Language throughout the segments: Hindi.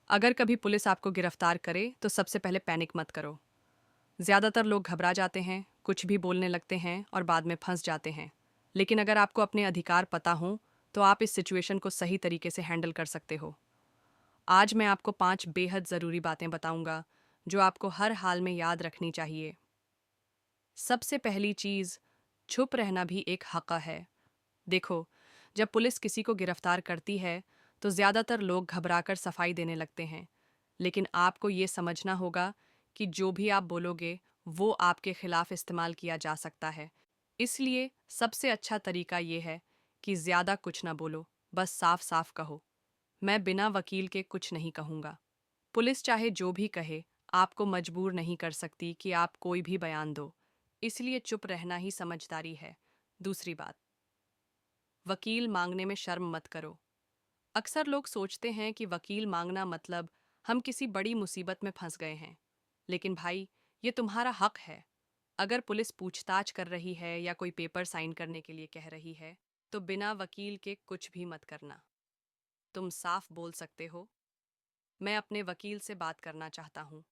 अगर कभी पुलिस आपको गिरफ्तार करे तो सबसे पहले पैनिक मत करो। ज़्यादातर लोग घबरा जाते हैं, कुछ भी बोलने लगते हैं और बाद में फंस जाते हैं। लेकिन अगर आपको अपने अधिकार पता हो तो आप इस सिचुएशन को सही तरीके से हैंडल कर सकते हो। आज मैं आपको 5 बेहद ज़रूरी बातें बताऊंगा जो आपको हर हाल में याद रखनी चाहिए। सबसे पहली चीज़, चुप रहना भी एक हक़ है। देखो, जब पुलिस किसी को गिरफ्तार करती है तो ज़्यादातर लोग घबराकर सफाई देने लगते हैं। लेकिन आपको ये समझना होगा कि जो भी आप बोलोगे वो आपके खिलाफ इस्तेमाल किया जा सकता है। इसलिए सबसे अच्छा तरीका ये है कि ज़्यादा कुछ ना बोलो, बस साफ साफ कहो, मैं बिना वकील के कुछ नहीं कहूँगा। पुलिस चाहे जो भी कहे, आपको मजबूर नहीं कर सकती कि आप कोई भी बयान दो। इसलिए चुप रहना ही समझदारी है। दूसरी बात, वकील मांगने में शर्म मत करो। अक्सर लोग सोचते हैं कि वकील मांगना मतलब हम किसी बड़ी मुसीबत में फंस गए हैं। लेकिन भाई, ये तुम्हारा हक है। अगर पुलिस पूछताछ कर रही है या कोई पेपर साइन करने के लिए कह रही है, तो बिना वकील के कुछ भी मत करना। तुम साफ बोल सकते हो, मैं अपने वकील से बात करना चाहता हूँ।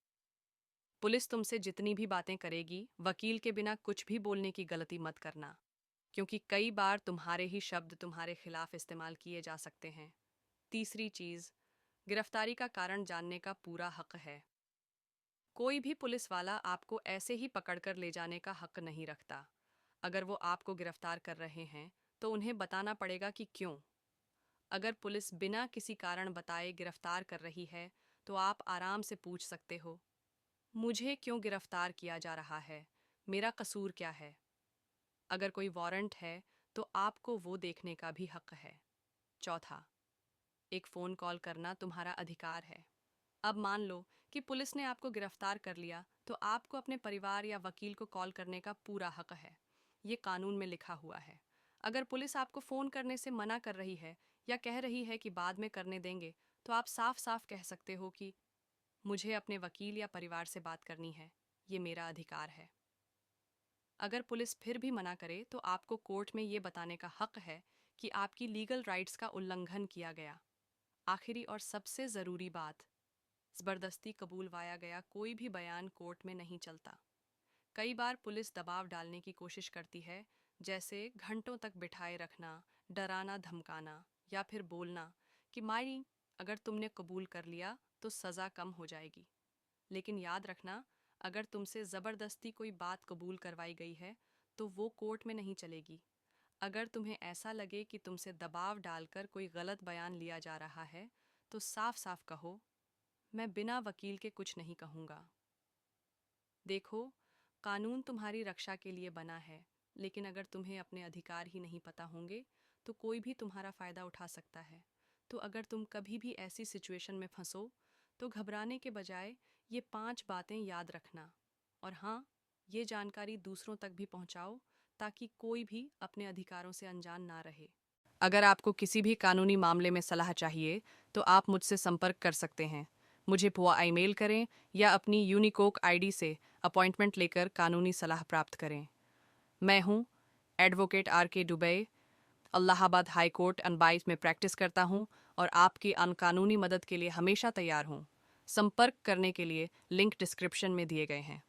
पुलिस तुमसे जितनी भी बातें करेगी, वकील के बिना कुछ भी बोलने की गलती मत करना, क्योंकि कई बार तुम्हारे ही शब्द तुम्हारे खिलाफ इस्तेमाल किए जा सकते हैं। तीसरी चीज़, गिरफ्तारी का कारण जानने का पूरा हक है। कोई भी पुलिस वाला आपको ऐसे ही पकड़कर ले जाने का हक नहीं रखता। अगर वो आपको गिरफ्तार कर रहे हैं तो उन्हें बताना पड़ेगा कि क्यों। अगर पुलिस बिना किसी कारण बताए गिरफ्तार कर रही है तो आप आराम से पूछ सकते हो, मुझे क्यों गिरफ्तार किया जा रहा है, मेरा कसूर क्या है। अगर कोई वारंट है तो आपको वो देखने का भी हक है। चौथा, एक फ़ोन कॉल करना तुम्हारा अधिकार है। अब मान लो कि पुलिस ने आपको गिरफ्तार कर लिया, तो आपको अपने परिवार या वकील को कॉल करने का पूरा हक है। ये कानून में लिखा हुआ है। अगर पुलिस आपको फ़ोन करने से मना कर रही है या कह रही है कि बाद में करने देंगे, तो आप साफ साफ कह सकते हो कि मुझे अपने वकील या परिवार से बात करनी है, ये मेरा अधिकार है। अगर पुलिस फिर भी मना करे तो आपको कोर्ट में ये बताने का हक है कि आपकी लीगल राइट्स का उल्लंघन किया गया। आखिरी और सबसे ज़रूरी बात, ज़बरदस्ती कबूलवाया गया कोई भी बयान कोर्ट में नहीं चलता। कई बार पुलिस दबाव डालने की कोशिश करती है, जैसे घंटों तक बिठाए रखना, डराना धमकाना या फिर बोलना कि माई, अगर तुमने कबूल कर लिया तो सज़ा कम हो जाएगी। लेकिन याद रखना, अगर तुमसे ज़बरदस्ती कोई बात कबूल करवाई गई है तो वो कोर्ट में नहीं चलेगी। अगर तुम्हें ऐसा लगे कि तुमसे दबाव डालकर कोई गलत बयान लिया जा रहा है, तो साफ साफ कहो, मैं बिना वकील के कुछ नहीं कहूँगा। देखो, कानून तुम्हारी रक्षा के लिए बना है, लेकिन अगर तुम्हें अपने अधिकार ही नहीं पता होंगे तो कोई भी तुम्हारा फ़ायदा उठा सकता है। तो अगर तुम कभी भी ऐसी सिचुएशन में फंसो तो घबराने के बजाय ये 5 बातें याद रखना। और हाँ, ये जानकारी दूसरों तक भी पहुँचाओ ताकि कोई भी अपने अधिकारों से अनजान ना रहे। अगर आपको किसी भी कानूनी मामले में सलाह चाहिए तो आप मुझसे संपर्क कर सकते हैं। मुझे हुआ ईमेल करें या अपनी यूनिकोक आईडी से अपॉइंटमेंट लेकर कानूनी सलाह प्राप्त करें। मैं हूँ advocate RK Dubey, Allahabad high court and 22 में प्रैक्टिस करता हूँ और आपकी कानूनी मदद के लिए हमेशा तैयार हूँ। संपर्क करने के लिए लिंक डिस्क्रिप्शन में दिए गए हैं।